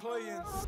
play-ins.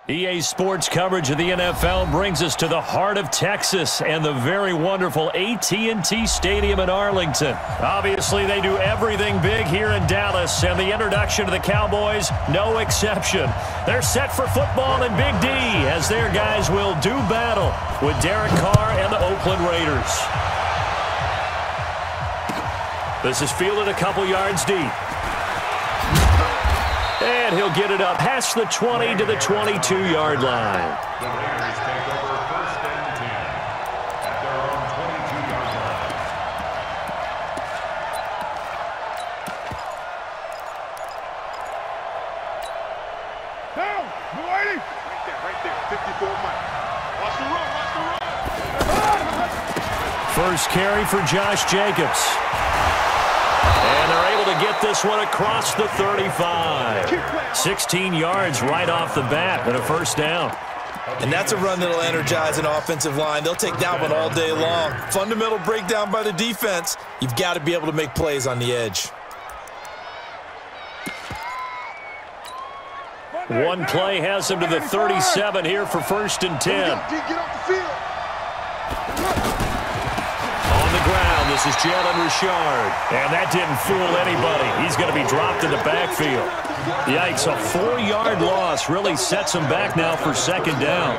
EA Sports coverage of the NFL brings us to the heart of Texas and the very wonderful AT&T Stadium in Arlington. Obviously, they do everything big here in Dallas, and the introduction to the Cowboys, no exception. They're set for football in Big D as their guys will do battle with Derek Carr and the Oakland Raiders. This is fielded a couple yards deep. And he'll get it up past the 20 to the 22-yard line. The Raiders take over 1st and 10 at their own 22-yard line. Down, Whitey. Right there, 54 Mike. Watch the run. First carry for Josh Jacobs. And they're able to get this one across the 35. 16 yards right off the bat and a first down. And that's a run that'll energize an offensive line. They'll take that one all day long. Fundamental breakdown by the defense. You've got to be able to make plays on the edge. One play has him to the 37 here for 1st and 10. Get off the field. On the ground, this is Jalen Richard. And that didn't fool anybody. He's going to be dropped in the backfield. Yikes, a 4-yard loss really sets him back now for 2nd down.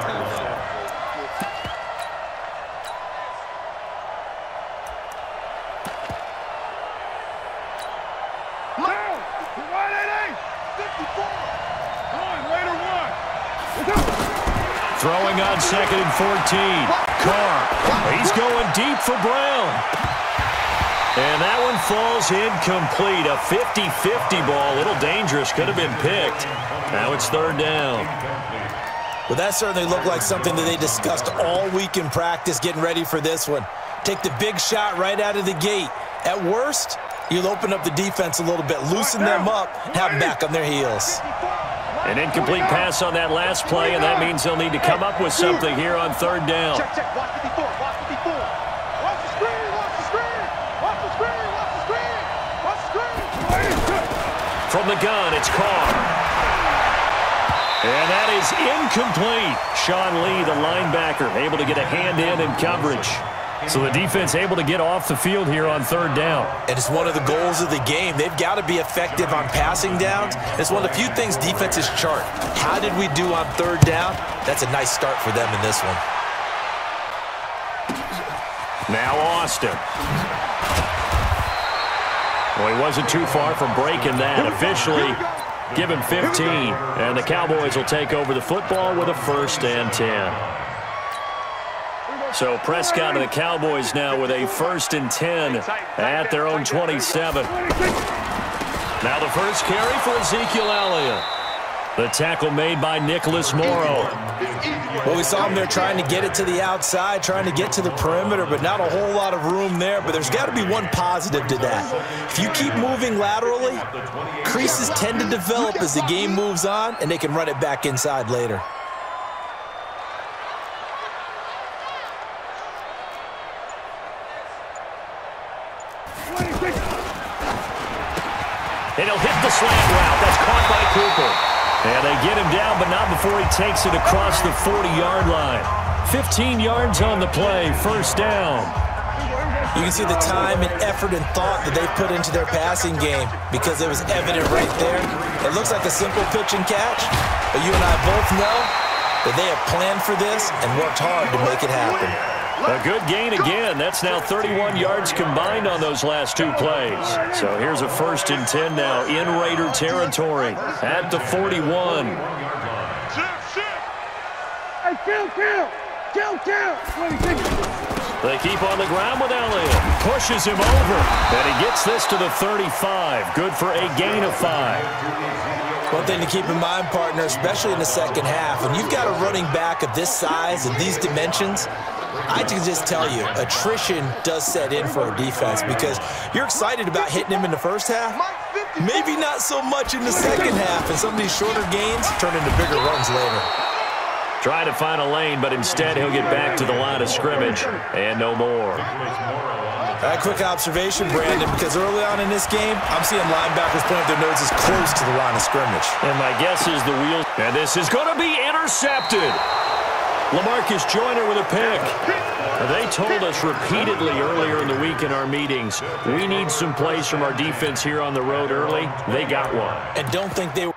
Throwing on 2nd and 14. Carr. He's going deep for Brown. And that one falls incomplete. A 50-50 ball. A little dangerous. Could have been picked. Now it's 3rd down. Well, that certainly looked like something that they discussed all week in practice getting ready for this one. Take the big shot right out of the gate. At worst, you'll open up the defense a little bit, loosen them up, have them back on their heels. An incomplete pass on that last play, and that means they'll need to come up with something here on 3rd down. Check, check. Watch 54. Watch 54. Watch the screen. Watch the screen. Watch the screen. Watch the screen. Watch the screen. From the gun, it's Carr. And that is incomplete. Sean Lee, the linebacker, able to get a hand in coverage. So the defense able to get off the field here on 3rd down. And it's one of the goals of the game. They've got to be effective on passing downs. It's one of the few things defenses chart. How did we do on 3rd down? That's a nice start for them in this one. Now Austin. Well, he wasn't too far from breaking that. Officially given 15. And the Cowboys will take over the football with a 1st and 10. So Prescott and the Cowboys now with a 1st and 10 at their own 27. Now the first carry for Ezekiel Elliott. The tackle made by Nicholas Morrow. Well, we saw him there trying to get it to the outside, trying to get to the perimeter, but not a whole lot of room there. But there's got to be one positive to that. If you keep moving laterally, creases tend to develop as the game moves on, and they can run it back inside later. And he'll hit the slant route. That's caught by Cooper. And they get him down, but not before he takes it across the 40-yard line. 15 yards on the play, 1st down. You can see the time and effort and thought that they put into their passing game because it was evident right there. It looks like a simple pitch and catch, but you and I both know that they have planned for this and worked hard to make it happen. A good gain again. That's now 31 yards combined on those last two plays. So here's a 1st and 10 now in Raider territory at the 41. Hey, kill. They keep on the ground with Elliott. Pushes him over. And he gets this to the 35. Good for a gain of 5. One thing to keep in mind, partner, especially in the second half, when you've got a running back of this size and these dimensions, I can just tell you, attrition does set in for a defense because you're excited about hitting him in the first half, maybe not so much in the second half, and some of these shorter gains turn into bigger runs later. Trying to find a lane, but instead he'll get back to the line of scrimmage and no more. A quick observation, Brandon, because early on in this game, I'm seeing linebackers point their noses close to the line of scrimmage. And my guess is the wheels. And this is going to be intercepted. LaMarcus Joyner with a pick. They told us repeatedly earlier in the week in our meetings, we need some plays from our defense here on the road early. They got one. And don't think they were.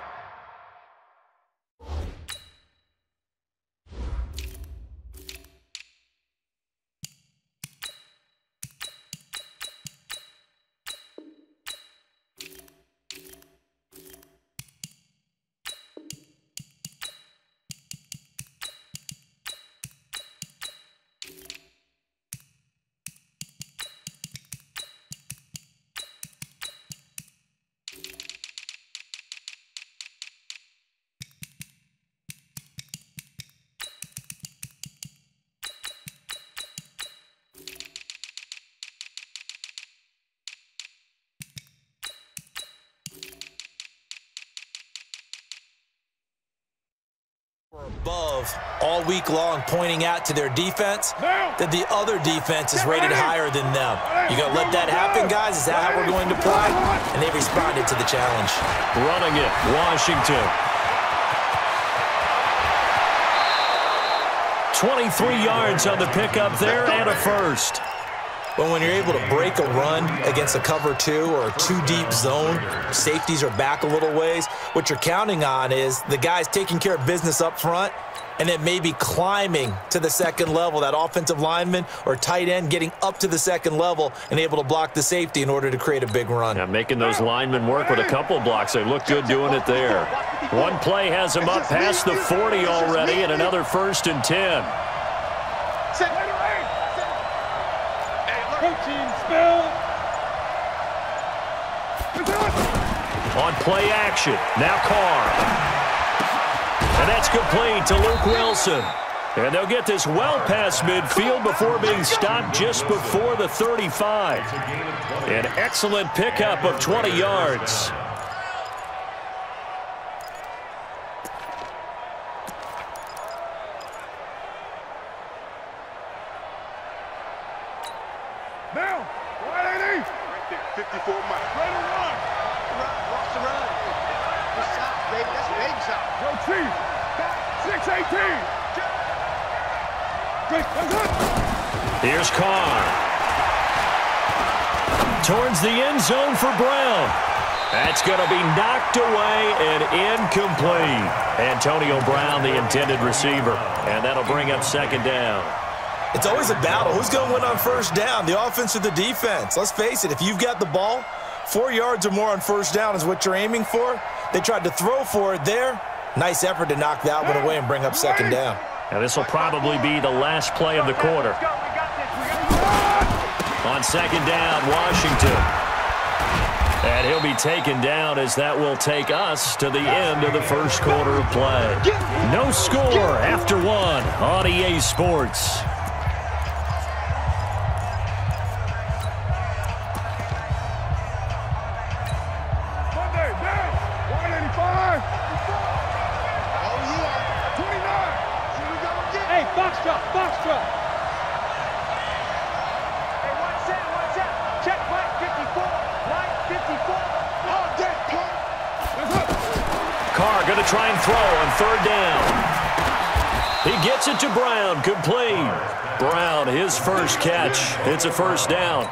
Above all week long, pointing out to their defense that the other defense is rated higher than them. You gonna let that happen, guys? Is that how we're going to play? And they responded to the challenge. Running it, Washington. 23 yards on the pickup there and a first. But when you're able to break a run against a cover 2 or a 2-deep zone, safeties are back a little ways. What you're counting on is the guys taking care of business up front and then maybe climbing to the second level, that offensive lineman or tight end getting up to the second level and able to block the safety in order to create a big run. Yeah, making those linemen work with a couple blocks. They look good doing it there. One play has them up past the 40 already and another 1st and 10. On play action, now Carr. And that's complete to Luke Wilson. And they'll get this well past midfield before being stopped just before the 35. An excellent pickup of 20 yards. Now, 180. 54 miles. Ready to run. Watch the run. Good shot, baby. That's a baby shot. Yo, Chief. 618. Here's Carr. Towards the end zone for Brown. That's going to be knocked away and incomplete. Antonio Brown, the intended receiver. And that'll bring up 2nd down. It's always a battle. Who's going to win on 1st down, the offense or the defense? Let's face it, if you've got the ball, 4 yards or more on 1st down is what you're aiming for. They tried to throw for it there. Nice effort to knock that one away and bring up 2nd down. Now this will probably be the last play of the quarter. On 2nd down, Washington. And he'll be taken down as that will take us to the end of the 1st quarter of play. No score after 1 on EA Sports. Carr going to try and throw on 3rd down. He gets it to Brown, complete. Brown, his first catch. It's a 1st down.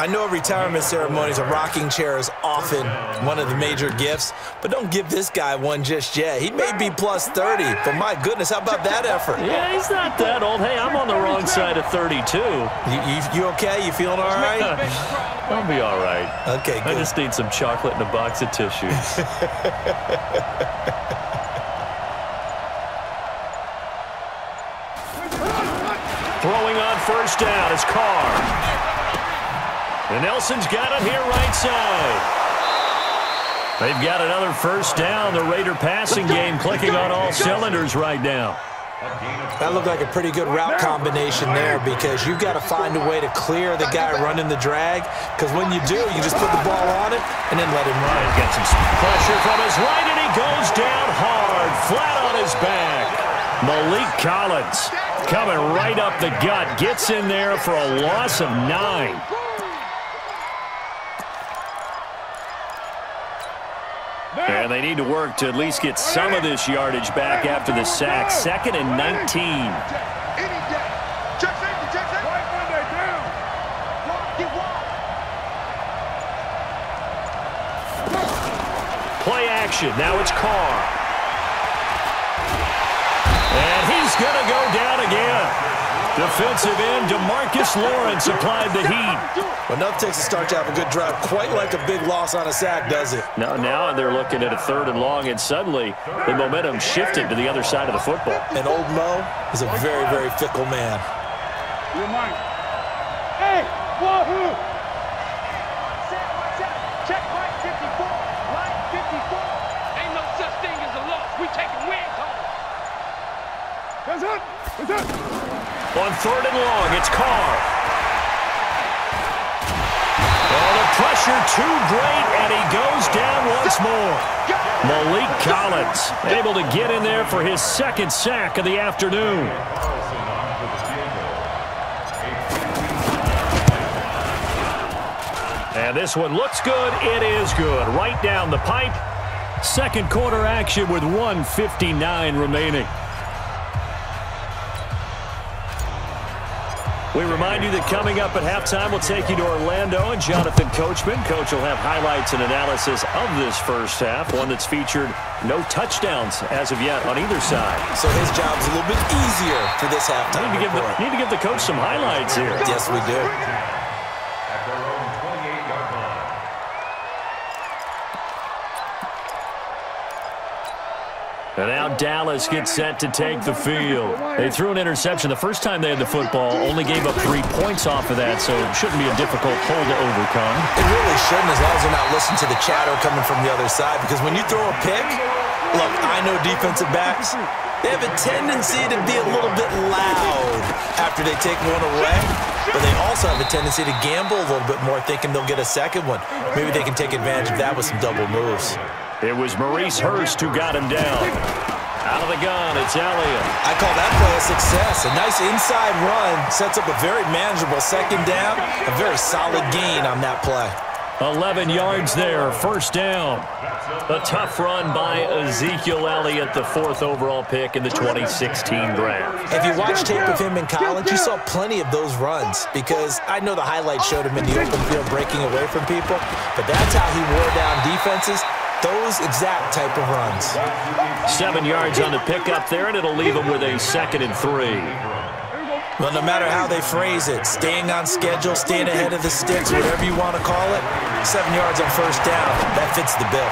I know retirement ceremonies, a rocking chair is often one of the major gifts, but don't give this guy one just yet. He may be plus 30, but my goodness, how about that effort? Yeah, he's not that old. Hey, I'm on the wrong side of 32. You okay? You feeling all right? I'll be all right. Okay, good. I just need some chocolate and a box of tissues. Throwing on first down is Carr. And Nelson's got it here right side. They've got another first down. The Raider passing game clicking on all cylinders right now. That looked like a pretty good route combination there because you've got to find a way to clear the guy running the drag, because when you do, you just put the ball on it and then let him run. He's got some pressure from his right, and he goes down hard, flat on his back. Malik Collins coming right up the gut, gets in there for a loss of 9. And they need to work to at least get some of this yardage back after the sack. 2nd and 19. Play action. Now it's Carr. And he's going to go down again. Defensive end DeMarcus Lawrence applied the heat. Well, enough takes to start to have a good drive. Quite like a big loss on a sack, does it? Now they're looking at a 3rd and long, and suddenly the momentum shifted to the other side of the football. And old Mo is a very, very fickle man. You're mine. Hey, wahoo! Check line 54. Line 54. Ain't no such thing as a loss. We taking wins home. That's it. That's it. On 3rd and long, it's Carr. Oh, the pressure too great, and he goes down once more. Malik Collins able to get in there for his 2nd sack of the afternoon. And this one looks good. It is good. Right down the pipe. 2nd quarter action with 1:59 remaining. We remind you that coming up at halftime, we'll take you to Orlando and Jonathan Coachman. Coach will have highlights and analysis of this first half, one that's featured no touchdowns as of yet on either side. So his job's a little bit easier for this halftime. Need to give the coach some highlights here. Yes, we do. At their own 28-yard line. And now Dallas gets set to take the field. They threw an interception the first time they had the football, only gave up 3 points off of that, so it shouldn't be a difficult hole to overcome. It really shouldn't, as long as they're not listening to the chatter coming from the other side, because when you throw a pick, look, I know defensive backs, they have a tendency to be a little bit loud after they take one away, but they also have a tendency to gamble a little bit more, thinking they'll get a second one. Maybe they can take advantage of that with some double moves. It was Maurice Hurst who got him down. Out of the gun, it's Elliott. I call that play a success. A nice inside run sets up a very manageable 2nd down. A very solid gain on that play. 11 yards there, 1st down. A tough run by Ezekiel Elliott, the 4th overall pick in the 2016 draft. If you watch tape of him in college, you saw plenty of those runs, because I know the highlights showed him in the open field breaking away from people, but that's how he wore down defenses. Those exact type of runs. 7 yards on the pickup there, and it'll leave them with a 2nd and 3. Well, no matter how they phrase it, staying on schedule, staying ahead of the sticks, whatever you want to call it, 7 yards on 1st down, that fits the bill.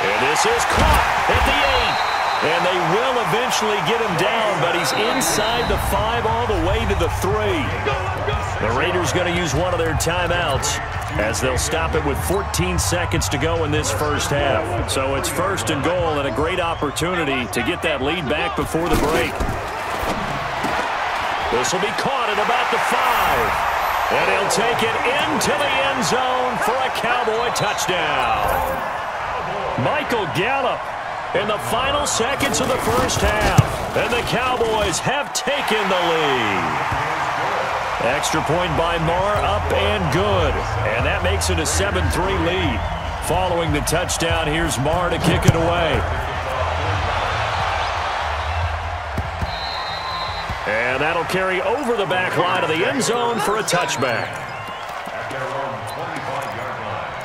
And this is caught at the 8. And they will eventually get him down, but he's inside the 5 all the way to the 3. The Raiders going to use one of their timeouts as they'll stop it with 14 seconds to go in this first half. So it's 1st and goal, and a great opportunity to get that lead back before the break. This will be caught at about the 5. And he'll take it into the end zone for a Cowboy touchdown. Michael Gallup in the final seconds of the first half. And the Cowboys have taken the lead. Extra point by Marr, up and good. And that makes it a 7-3 lead. Following the touchdown, here's Marr to kick it away. And that'll carry over the back line of the end zone for a touchback. their own 25-yard line.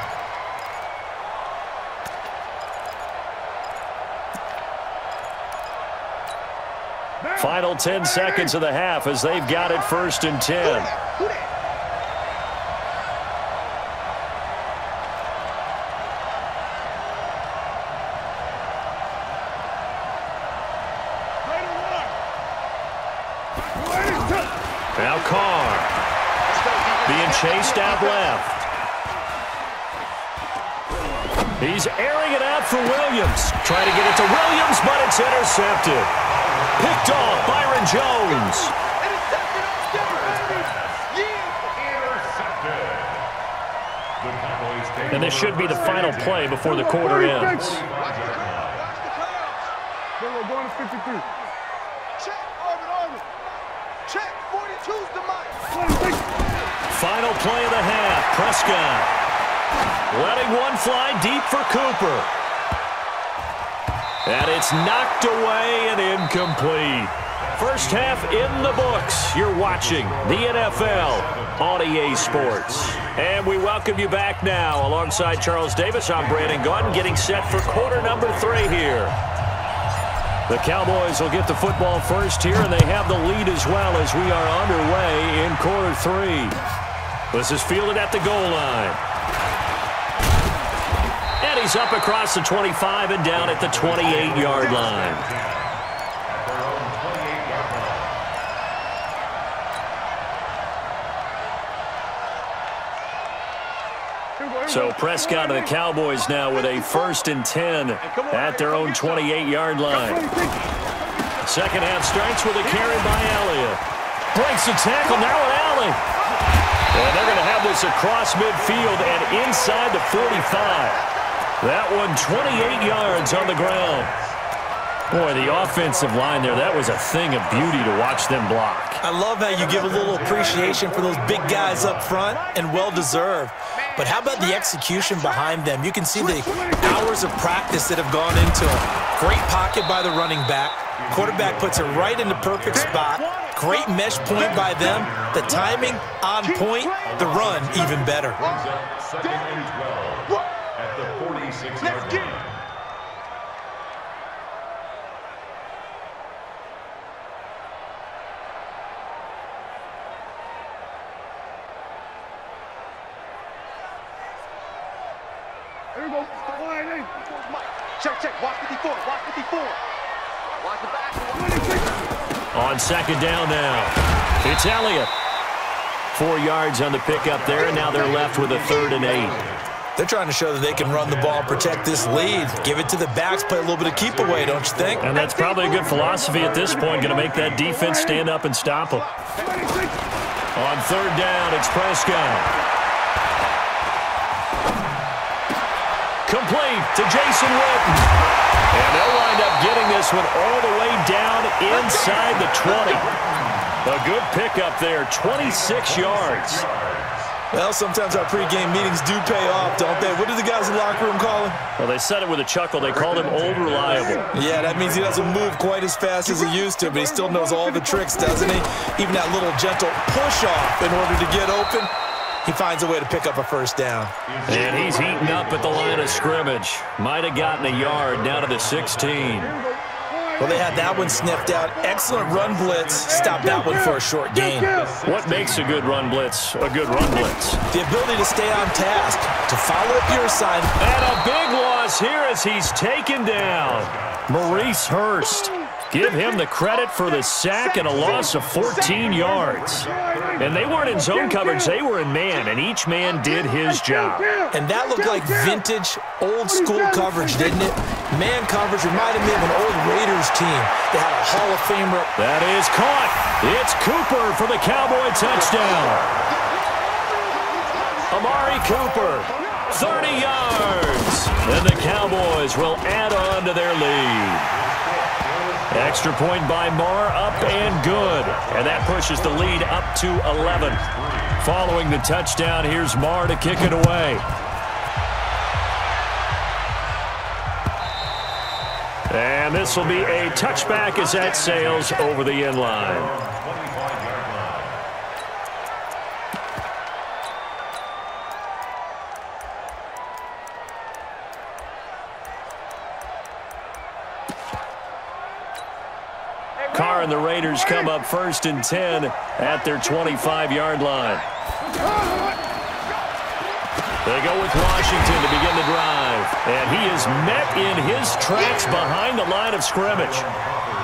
Final 10 seconds of the half as they've got it 1st and 10. Now Carr being chased out left. He's airing it out for Williams. Trying to get it to Williams, but it's intercepted. Picked off Byron Jones. And this should be the final play before the quarter ends. Going to 53. Check, Arvin. Check, 42's the mic. Final play of the half. Prescott letting one fly deep for Cooper. And it's knocked away and incomplete. First half in the books. You're watching the NFL on EA Sports. And we welcome you back now. Alongside Charles Davis, I'm Brandon Gunn, getting set for quarter number 3 here. The Cowboys will get the football first here, and they have the lead as well as we are underway in quarter 3. This is fielded at the goal line. And he's up across the 25 and down at the 28-yard line. So Prescott and the Cowboys now with a 1st and 10 at their own 28-yard line. Second half starts with a carry by Elliott. Breaks the tackle now with Allen. And they're going to have this across midfield and inside the 45. That one 28 yards on the ground. Boy, the offensive line there, that was a thing of beauty to watch them block. I love how you give a little appreciation for those big guys up front, and well-deserved. But how about the execution behind them? You can see the hours of practice that have gone into it. Great pocket by the running back. Quarterback puts it right in the perfect spot. Great mesh point by them. The timing on point. The run even better. Second and 12 at the 46-yard line. Here we go. Check. Watch 54. Watch 54. Watch the back. On second down now, it's Elliott. 4 yards on the pickup there, and now they're left with a 3rd and 8. They're trying to show that they can run the ball and protect this lead. Give it to the backs, play a little bit of keep away, don't you think? And that's probably a good philosophy at this point, going to make that defense stand up and stop them. On 3rd down, it's Prescott. Complete to Jason Witten. And they'll wind up getting this one all the way down inside the 20. A good pickup there, 26 yards. Well, sometimes our pregame meetings do pay off, don't they? What do the guys in the locker room call him? Well, they said it with a chuckle. They called him Old Reliable. Yeah, that means he doesn't move quite as fast as he used to, but he still knows all the tricks, doesn't he? Even that little gentle push-off in order to get open. He finds a way to pick up a 1st down. And he's heating up at the line of scrimmage. Might have gotten a yard down to the 16. Well, they had that one sniffed out. Excellent run blitz. Stopped that one for a short gain. What makes a good run blitz a good run blitz? The ability to stay on task, to follow up your assignment. And a big loss here as he's taken down. Maurice Hurst. Give him the credit for the sack and a loss of 14 yards. And they weren't in zone coverage, they were in man, and each man did his job. And that looked like vintage, old-school coverage, didn't it? Man coverage reminded me of an old Raiders team. They had a Hall of Famer. That is caught. It's Cooper for the Cowboy touchdown. Amari Cooper, 30 yards. And the Cowboys will add on to their lead. Extra point by Marr, up and good. And that pushes the lead up to 11. Following the touchdown, here's Marr to kick it away. And this will be a touchback as that sails over the end line. and the Raiders come up 1st and 10 at their 25-yard line. They go with Washington to begin the drive. And he is met in his tracks behind the line of scrimmage.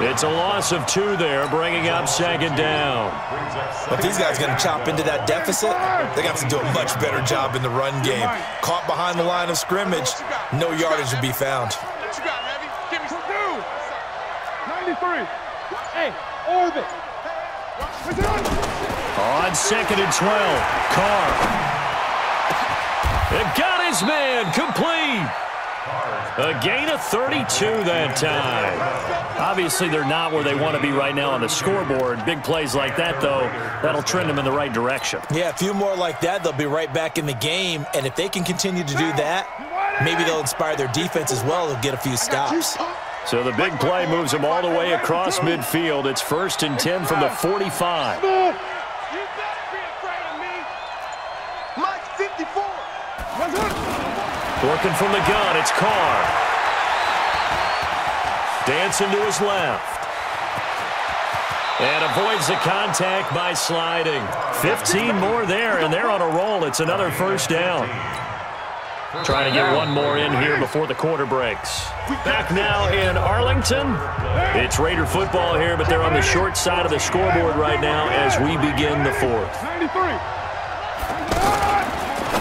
It's a loss of 2 there, bringing up 2nd down. If these guys are going to chop into that deficit, they got to do a much better job in the run game. Caught behind the line of scrimmage, no yardage to be found. What you got, Heavy? Give me some. 93. Hey, orbit. On 2nd and 12, Carr. It got his man complete. A gain of 32 that time. Obviously, they're not where they want to be right now on the scoreboard. Big plays like that, though, that'll trend them in the right direction. Yeah, a few more like that, they'll be right back in the game. And if they can continue to do that, maybe they'll inspire their defense as well. They'll get a few stops. So the big play moves them all the way across midfield. It's 1st and 10 from the 45. You better be afraid of me. Mike 54. Working from the gun, it's Carr. Dancing to his left. And avoids the contact by sliding. 15 more there, and they're on a roll. It's another 1st down. Trying to get one more in here before the quarter breaks. Back now in Arlington. It's Raider football here, but they're on the short side of the scoreboard right now as we begin the 4th. 93.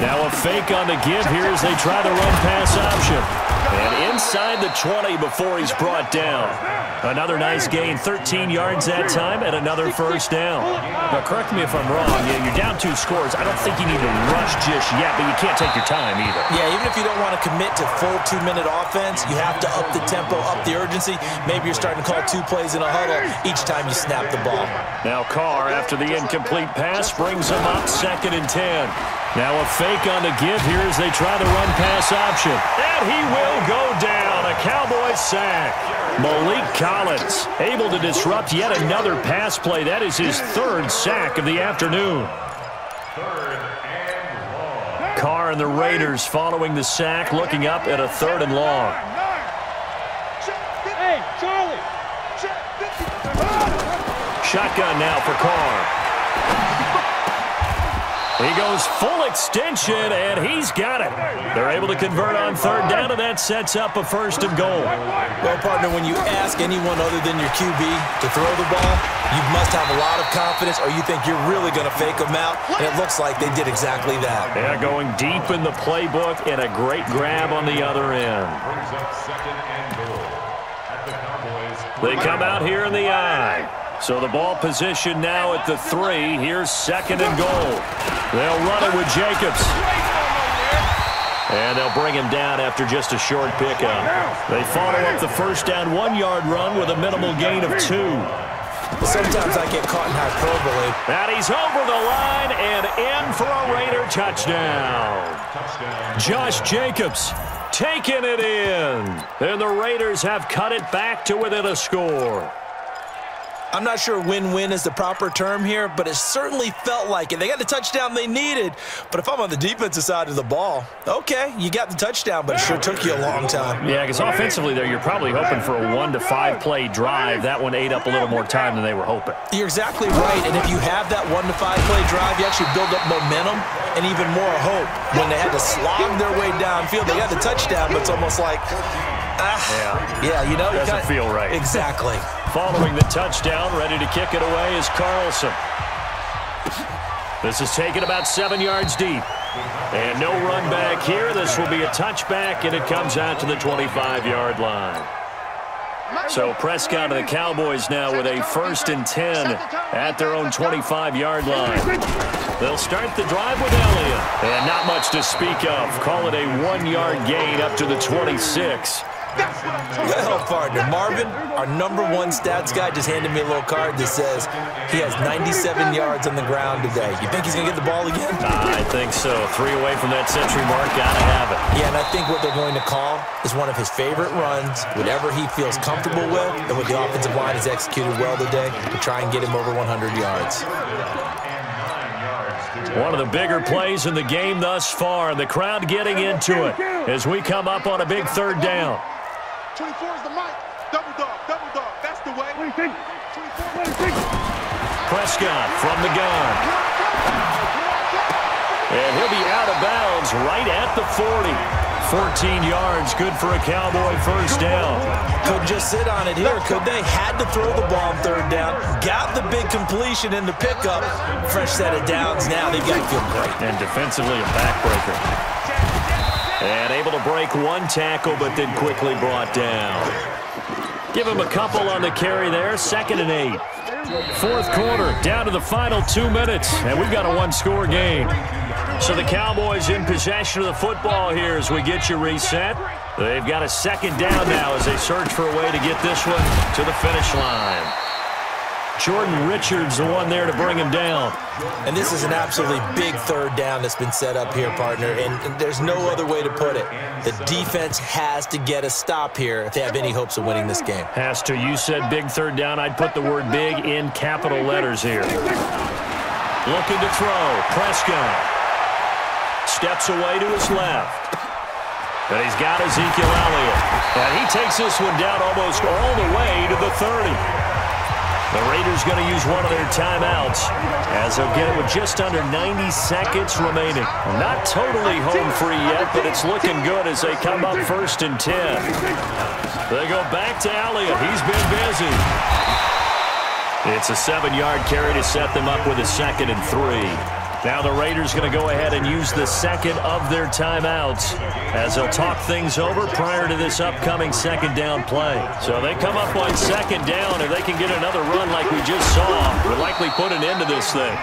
Now a fake on the give here as they try the run-pass option. And inside the 20 before he's brought down. Another nice gain, 13 yards that time, and another 1st down. Now, correct me if I'm wrong. Yeah, you're down 2 scores. I don't think you need to rush just yet, but you can't take your time either. Yeah, even if you don't want to commit to full 2-minute offense, you have to up the tempo, up the urgency. Maybe you're starting to call 2 plays in a huddle each time you snap the ball. Now Carr, after the incomplete pass, brings him up 2nd and 10. Now a fake on the give here as they try the run-pass option. And he will go down. A Cowboys sack. Malik Collins able to disrupt yet another pass play. That is his 3rd sack of the afternoon. Carr and the Raiders following the sack, looking up at a 3rd and long. Hey, Charlie. Shotgun now for Carr. He goes full extension, and he's got it. They're able to convert on 3rd down, and that sets up a 1st and goal. Well, partner, when you ask anyone other than your QB to throw the ball, you must have a lot of confidence, or you think you're really going to fake them out, and it looks like they did exactly that. Yeah, going deep in the playbook, and a great grab on the other end. They come out here in the I. So the ball position now at the 3. Here's 2nd and goal. They'll run it with Jacobs. And they'll bring him down after just a short pickup. They follow up the 1st down 1-yard run with a minimal gain of 2. Sometimes I get caught in hyperbole. And he's over the line and in for a Raider touchdown. Josh Jacobs taking it in. And the Raiders have cut it back to within a score. I'm not sure win-win is the proper term here, but it certainly felt like it. They got the touchdown they needed, but if I'm on the defensive side of the ball, okay, you got the touchdown, but it sure took you a long time. Yeah, because offensively there, you're probably hoping for a 1 to 5 play drive. That one ate up a little more time than they were hoping. You're exactly right, and if you have that 1 to 5 play drive, you actually build up momentum and even more hope. When they had to slog their way downfield, they got the touchdown, but it's almost like, yeah, you know, doesn't feel right. Exactly. Following the touchdown, ready to kick it away is Carlson. This is taken about 7 yards deep. And no run back here. This will be a touchback, and it comes out to the 25-yard line. So Prescott and the Cowboys now with a 1st and 10 at their own 25-yard line. They'll start the drive with Elliott. And not much to speak of. Call it a 1-yard gain up to the 26. Well, partner, Marvin, our #1 stats guy, just handed me a little card that says he has 97 yards on the ground today. You think he's going to get the ball again? I think so. 3 away from that century mark. Got to have it. Yeah, and I think what they're going to call is one of his favorite runs, whatever he feels comfortable with, and what the offensive line has executed well today to try and get him over 100 yards. One of the bigger plays in the game thus far, and the crowd getting into it as we come up on a big 3rd down. 24 is the mic. Double dog. That's the way. Prescott from the gun. And he'll be out of bounds right at the 40. 14 yards, good for a Cowboy first down. Couldn't just sit on it here, could they? Had to throw the ball on third down. Got the big completion in the pickup. Fresh set of downs now. They've got to feel great. And defensively a backbreaker. And able to break one tackle, but then quickly brought down. Give him a couple on the carry there. 2nd and 8. Fourth quarter, down to the final 2 minutes, and we've got a one-score game. So the Cowboys in possession of the football here as we get you reset. They've got a 2nd down now as they search for a way to get this one to the finish line. Jordan Richards, the one there to bring him down. And this is an absolutely big third down that's been set up here, partner, and there's no other way to put it. The defense has to get a stop here if they have any hopes of winning this game. Has to. You said big third down. I'd put the word big in capital letters here. Looking to throw. Prescott steps away to his left. And he's got Ezekiel Elliott. And he takes this one down almost all the way to the 30. The Raiders going to use one of their timeouts as they'll get it with just under 90 seconds remaining. Not totally home free yet, but it's looking good as they come up 1st and 10. They go back to Elliott. He's been busy. It's a 7-yard carry to set them up with a 2nd and 3. Now the Raiders going to go ahead and use the 2nd of their timeouts as they'll talk things over prior to this upcoming 2nd down play. So they come up on 2nd down. If they can get another run like we just saw, would likely put an end to this thing.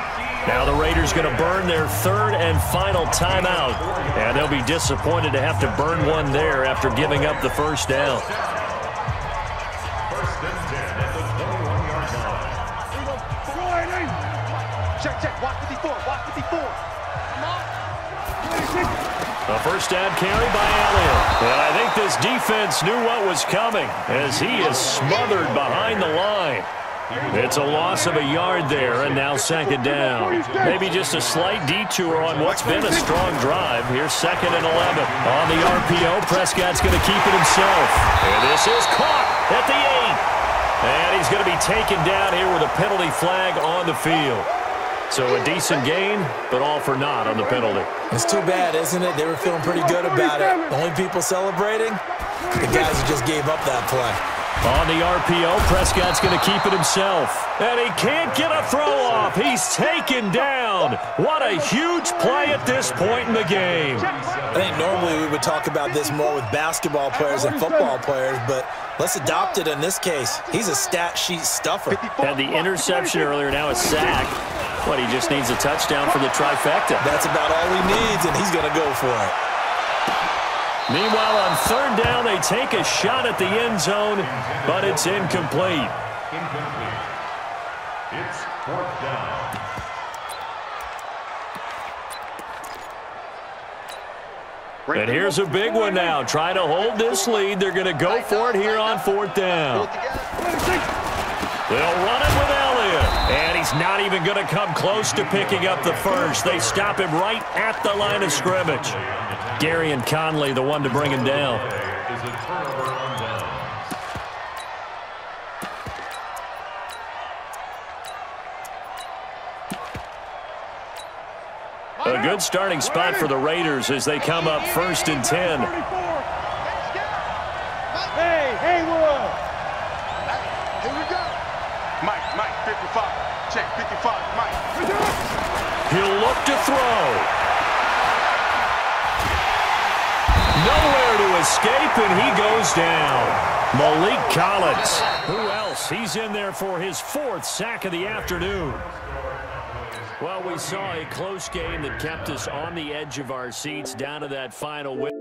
Now the Raiders going to burn their 3rd and final timeout, and they'll be disappointed to have to burn one there after giving up the first down. Check. Watch 54. A first down carry by Elliott. And I think this defense knew what was coming as he is smothered behind the line. It's a loss of a yard there, and now 2nd down. Maybe just a slight detour on what's been a strong drive. Here's 2nd and 11. On the RPO, Prescott's going to keep it himself. And this is caught at the 8. And he's going to be taken down here with a penalty flag on the field. So a decent gain, but all for naught on the penalty. It's too bad, isn't it? They were feeling pretty good about it. The only people celebrating, the guys who just gave up that play. On the RPO, Prescott's going to keep it himself. And he can't get a throw off. He's taken down. What a huge play at this point in the game. I think normally we would talk about this more with basketball players and football players, but let's adopt it in this case. He's a stat sheet stuffer. Had the interception earlier, now a sack. What, he just needs a touchdown for the trifecta. That's about all he needs, and he's going to go for it. Meanwhile, on 3rd down, they take a shot at the end zone, but it's incomplete. It's 4th down. And here's a big one now. Trying to hold this lead. They're going to go for it here on 4th down. They'll run it with Elliott. And he's not even going to come close to picking up the first. They stop him right at the line of scrimmage. Gary and Conley, the one to bring him down. Is a turnover on downs. A good starting spot for the Raiders as they come up 1st and 10. Hey, Will. Here we go. Mike, 55. Check, 55, Mike. He'll look to throw. Nowhere to escape, and he goes down. Malik Collins. Who else? He's in there for his 4th sack of the afternoon. Well, we saw a close game that kept us on the edge of our seats down to that final win.